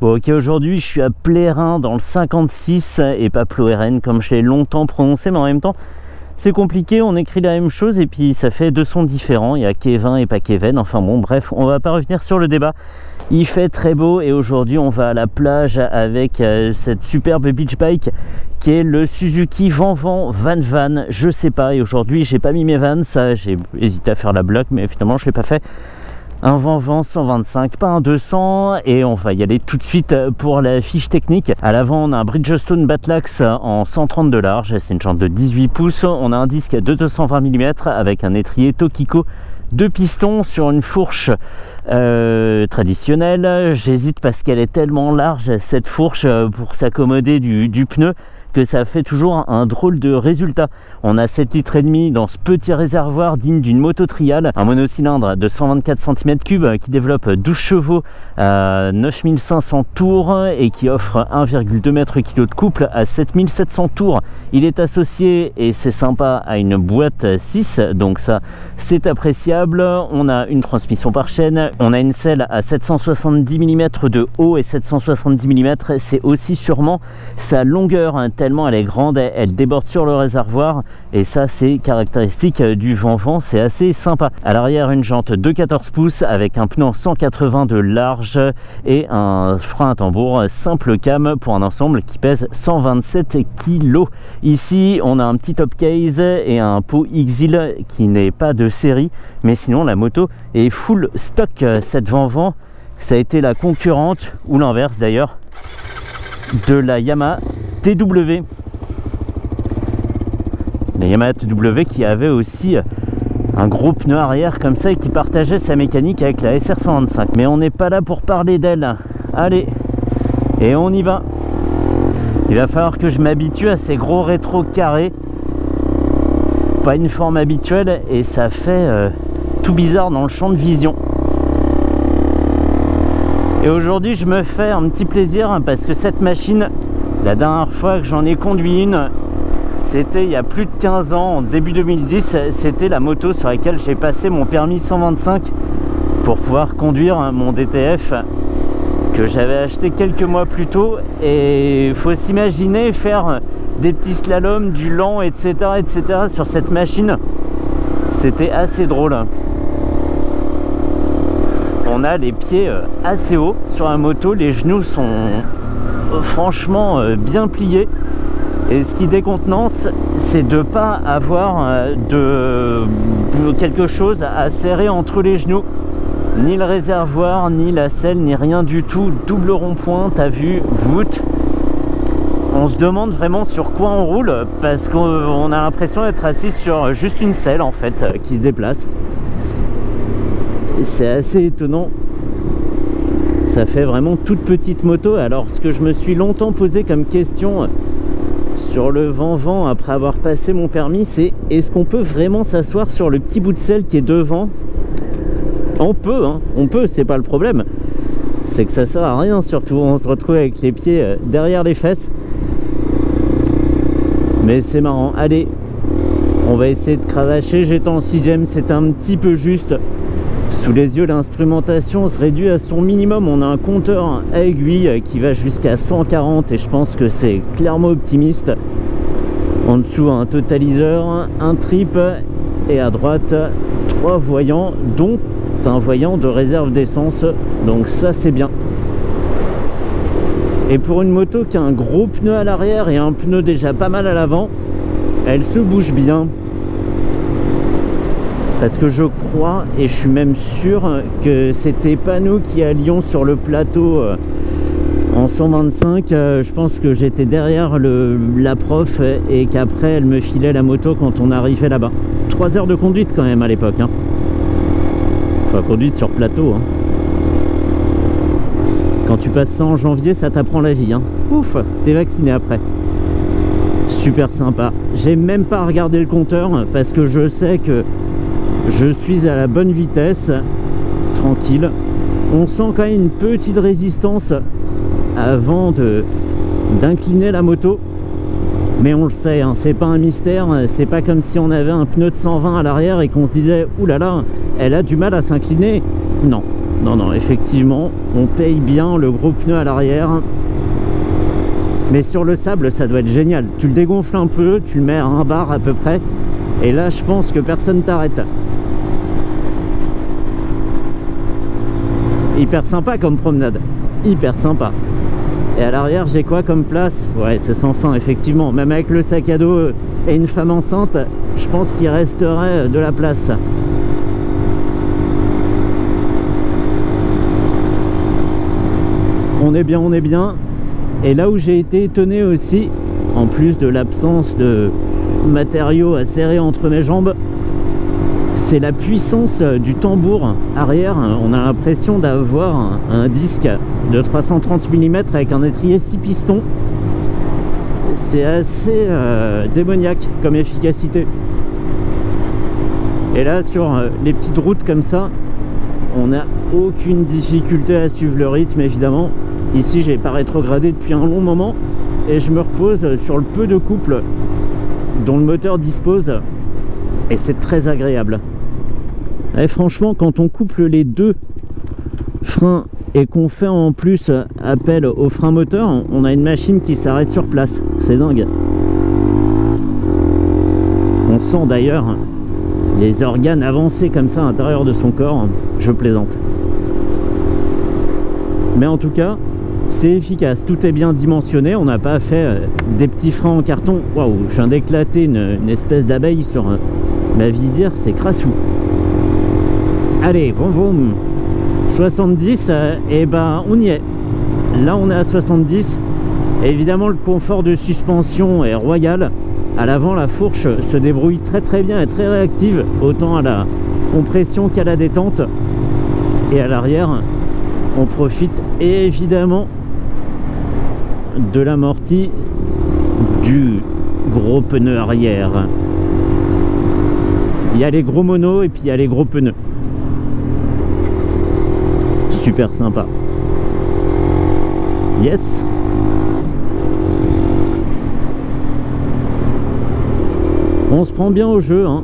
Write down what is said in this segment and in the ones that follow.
Bon ok, aujourd'hui je suis à Plérin dans le 56 et pas Ploeren comme je l'ai longtemps prononcé, mais en même temps c'est compliqué, on écrit la même chose et puis ça fait deux sons différents, il y a Kevin et pas Kevin, enfin bon bref, on va pas revenir sur le débat. Il fait très beau et aujourd'hui on va à la plage avec cette superbe beach bike qui est le Suzuki Vanvan Van, je sais pas, et aujourd'hui j'ai pas mis mes vannes, ça j'ai hésité à faire la bloc mais finalement je l'ai pas fait. Un Vanvan 125, pas un 200, et on va y aller tout de suite pour la fiche technique. À l'avant on a un Bridgestone Batlax en 130 de large, c'est une jante de 18 pouces, on a un disque de 220 mm avec un étrier Tokiko 2 pistons sur une fourche traditionnelle. J'hésite parce qu'elle est tellement large cette fourche pour s'accommoder du pneu que ça fait toujours un drôle de résultat. On a 7,5 litres dans ce petit réservoir digne d'une moto trial, un monocylindre de 124 cm3 qui développe 12 chevaux à 9500 tours et qui offre 1,2 m/kg de couple à 7700 tours. Il est associé, et c'est sympa, à une boîte 6, donc ça c'est appréciable. On a une transmission par chaîne, on a une selle à 770 mm de haut et 770 mm, c'est aussi sûrement sa longueur, tellement elle est grande, elle déborde sur le réservoir et ça c'est caractéristique du Vanvan, c'est assez sympa. À l'arrière une jante de 14 pouces avec un pneu 180 de large et un frein à tambour simple cam pour un ensemble qui pèse 127 kg. Ici on a un petit top case et un pot Exil qui n'est pas de série, mais sinon la moto est full stock. Cette Vanvan, ça a été la concurrente, ou l'inverse d'ailleurs, de la Yamaha TW. La Yamaha TW qui avait aussi un gros pneu arrière comme ça et qui partageait sa mécanique avec la SR125. Mais on n'est pas là pour parler d'elle. Allez, et on y va. Il va falloir que je m'habitue à ces gros rétros carrés. Pas une forme habituelle et ça fait tout bizarre dans le champ de vision. Et aujourd'hui je me fais un petit plaisir parce que cette machine, la dernière fois que j'en ai conduit une, c'était il y a plus de 15 ans, en début 2010, c'était la moto sur laquelle j'ai passé mon permis 125 pour pouvoir conduire mon DTF que j'avais acheté quelques mois plus tôt. Et il faut s'imaginer faire des petits slaloms, du lent, etc. sur cette machine. C'était assez drôle. On a les pieds assez hauts sur la moto, les genoux sont franchement bien pliés et ce qui décontenance c'est de ne pas avoir quelque chose à serrer entre les genoux, ni le réservoir, ni la selle, ni rien du tout. Double rond-point, t'as vu, voûte. On se demande vraiment sur quoi on roule parce qu'on a l'impression d'être assis sur juste une selle en fait qui se déplace. C'est assez étonnant, ça fait vraiment toute petite moto. Alors ce que je me suis longtemps posé comme question sur le Vanvan après avoir passé mon permis, c'est est-ce qu'on peut vraiment s'asseoir sur le petit bout de selle qui est devant? On peut, hein, on peut, c'est pas le problème, c'est que ça sert à rien, surtout on se retrouve avec les pieds derrière les fesses. Mais c'est marrant. Allez, on va essayer de cravacher. J'étais en 6ème, c'était un petit peu juste. Sous les yeux, l'instrumentation se réduit à son minimum. On a un compteur à aiguille qui va jusqu'à 140 et je pense que c'est clairement optimiste. En dessous, un totaliseur, un trip et à droite, 3 voyants, dont un voyant de réserve d'essence. Donc ça, c'est bien. Et pour une moto qui a un gros pneu à l'arrière et un pneu déjà pas mal à l'avant, elle se bouge bien. Parce que je crois, et je suis même sûr, que c'était pas nous qui allions sur le plateau en 125. Je pense que j'étais derrière la prof et qu'après elle me filait la moto quand on arrivait là-bas. 3 heures de conduite quand même à l'époque. Hein. Enfin, conduite sur plateau. Hein. Quand tu passes ça en janvier, ça t'apprend la vie. Hein. Ouf, t'es vacciné après. Super sympa. J'ai même pas regardé le compteur parce que je sais que je suis à la bonne vitesse. Tranquille. On sent quand même une petite résistance avant d'incliner la moto. Mais on le sait, hein, c'est pas un mystère. C'est pas comme si on avait un pneu de 120 à l'arrière et qu'on se disait oulala, elle a du mal à s'incliner. Non, non, non, effectivement, on paye bien le gros pneu à l'arrière. Mais sur le sable, ça doit être génial. Tu le dégonfles un peu, tu le mets à 1 bar à peu près. Et là, je pense que personne t'arrête. Hyper sympa comme promenade. Hyper sympa. Et à l'arrière, j'ai quoi comme place? Ouais, c'est sans fin, effectivement. Même avec le sac à dos et une femme enceinte, je pense qu'il resterait de la place. On est bien, on est bien. Et là où j'ai été étonné aussi, en plus de l'absence de matériaux à serrer entre mes jambes, c'est la puissance du tambour arrière. On a l'impression d'avoir un disque de 330 mm avec un étrier 6 pistons. C'est assez démoniaque comme efficacité. Et là, sur les petites routes comme ça, on n'a aucune difficulté à suivre le rythme, évidemment. Ici, j'ai pas rétrogradé depuis un long moment et je me repose sur le peu de couple dont le moteur dispose et c'est très agréable. Et franchement, quand on couple les deux freins et qu'on fait en plus appel au frein moteur, on a une machine qui s'arrête sur place. C'est dingue. On sent d'ailleurs les organes avancer comme ça à l'intérieur de son corps. Je plaisante. Mais en tout cas, c'est efficace, tout est bien dimensionné, on n'a pas fait des petits freins en carton. Waouh, je viens d'éclater une espèce d'abeille sur ma visière, c'est crassou. Allez, vroom vroom. 70, et ben on y est. Là on est à 70. Et évidemment le confort de suspension est royal. À l'avant la fourche se débrouille très très bien et très réactive, autant à la compression qu'à la détente. Et à l'arrière, on profite évidemment de l'amorti du gros pneu arrière. Il y a les gros monos et puis il y a les gros pneus. Super sympa. Yes. On se prend bien au jeu, hein.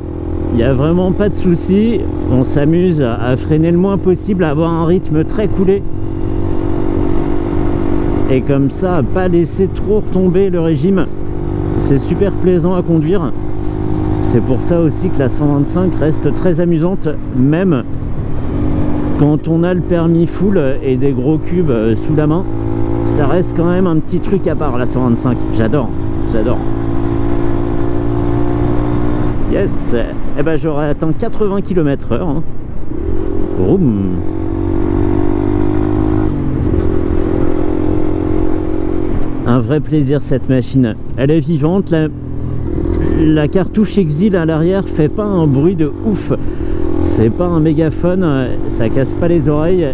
Il n'y a vraiment pas de souci. On s'amuse à freiner le moins possible, à avoir un rythme très coulé. Et comme ça, pas laisser trop retomber le régime. C'est super plaisant à conduire. C'est pour ça aussi que la 125 reste très amusante, même quand on a le permis full et des gros cubes sous la main. Ça reste quand même un petit truc à part, la 125. J'adore, j'adore. Yes. Eh ben j'aurais atteint 80 km/h. Hein. Vroom. Un vrai plaisir cette machine. Elle est vivante. La cartouche Exil à l'arrière fait pas un bruit de ouf. C'est pas un mégaphone. Ça casse pas les oreilles.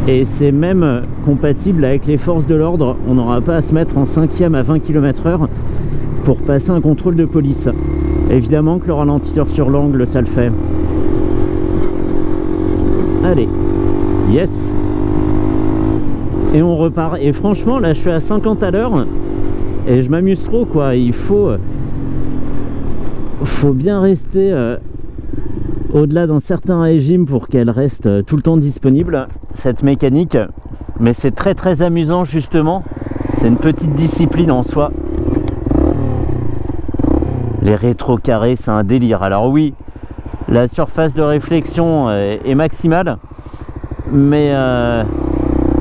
Et c'est même compatible avec les forces de l'ordre. On n'aura pas à se mettre en 5e à 20 km/h pour passer un contrôle de police. Évidemment que le ralentisseur sur l'angle, ça le fait. Allez. Yes. Et on repart. Et franchement, là, je suis à 50 à l'heure. Et je m'amuse trop, quoi. Il faut bien rester au-delà d'un certain régime pour qu'elle reste tout le temps disponible, cette mécanique. Mais c'est très, très amusant, justement. C'est une petite discipline en soi. Les rétros carrés, c'est un délire. Alors oui, la surface de réflexion est maximale, mais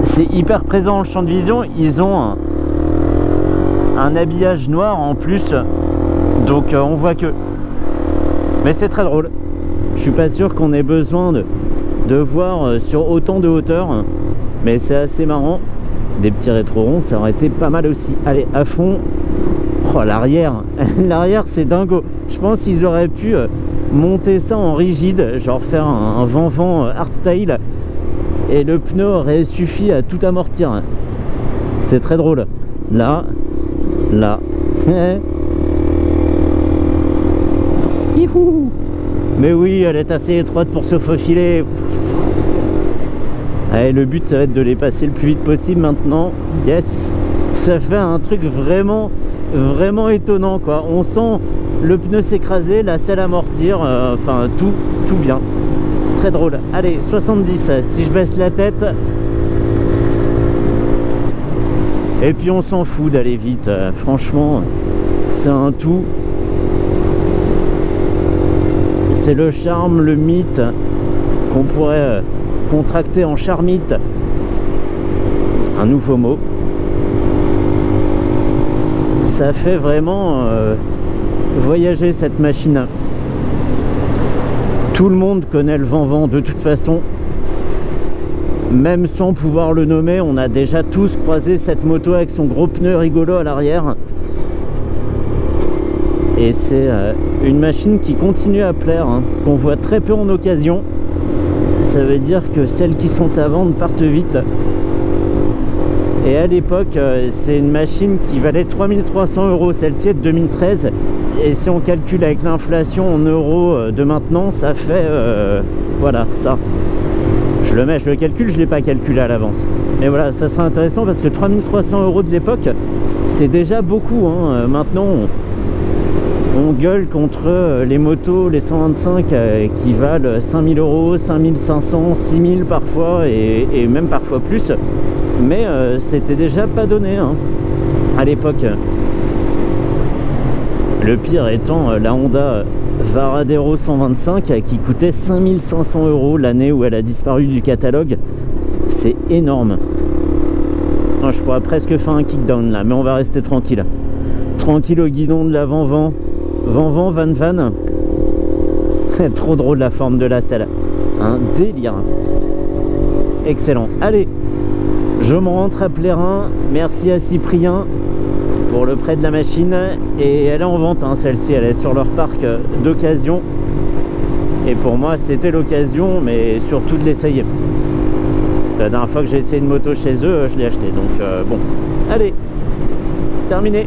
c'est hyper présent le champ de vision. Ils ont un habillage noir en plus, donc on voit que. Mais c'est très drôle. Je suis pas sûr qu'on ait besoin de voir sur autant de hauteur, mais c'est assez marrant. Des petits rétro ronds, ça aurait été pas mal aussi. Allez, à fond. Oh, l'arrière, l'arrière c'est dingo. Je pense qu'ils auraient pu monter ça en rigide, genre faire un vent-vent hardtail, et le pneu aurait suffi à tout amortir. C'est très drôle. Là, là. Youhou. Mais oui, elle est assez étroite pour se faufiler. Allez, le but ça va être de les passer le plus vite possible maintenant. Yes. Ça fait un truc vraiment étonnant, quoi. On sent le pneu s'écraser, la selle amortir, enfin tout bien. très drôle. Allez, 70, si je baisse la tête. Et puis on s'en fout d'aller vite, franchement, c'est un tout. C'est le charme, le mythe qu'on pourrait contracter en charmite. Un nouveau mot. Ça fait vraiment voyager cette machine. Tout le monde connaît le Van-Van de toute façon. Même sans pouvoir le nommer, on a déjà tous croisé cette moto avec son gros pneu rigolo à l'arrière. Et c'est une machine qui continue à plaire, hein, qu'on voit très peu en occasion. Ça veut dire que celles qui sont à vendre partent vite. Et à l'époque, c'est une machine qui valait 3300 €, celle-ci est de 2013. Et si on calcule avec l'inflation en euros de maintenant, ça fait, voilà, ça. Je le calcule, je ne l'ai pas calculé à l'avance. Et voilà, ça sera intéressant parce que 3300 € de l'époque, c'est déjà beaucoup, hein. Maintenant, on gueule contre les motos, les 125 qui valent 5000 €, 5500, 6000 parfois et même parfois plus. Mais c'était déjà pas donné, hein, à l'époque. Le pire étant la Honda Varadero 125 qui coûtait 5500 € l'année où elle a disparu du catalogue. C'est énorme. Non, je pourrais presque faire un kickdown là, mais on va rester tranquille. Tranquille au guidon de la Van-Van. Van-Van, Van-Van. Trop drôle la forme de la selle. Un délire. Excellent. Allez, je me rentre à Plérin. Merci à Cyprien pour le prêt de la machine. Et elle est en vente, hein, celle-ci. Elle est sur leur parc d'occasion. Et pour moi, c'était l'occasion, mais surtout de l'essayer. C'est la dernière fois que j'ai essayé une moto chez eux, je l'ai acheté. Donc bon, allez, terminé.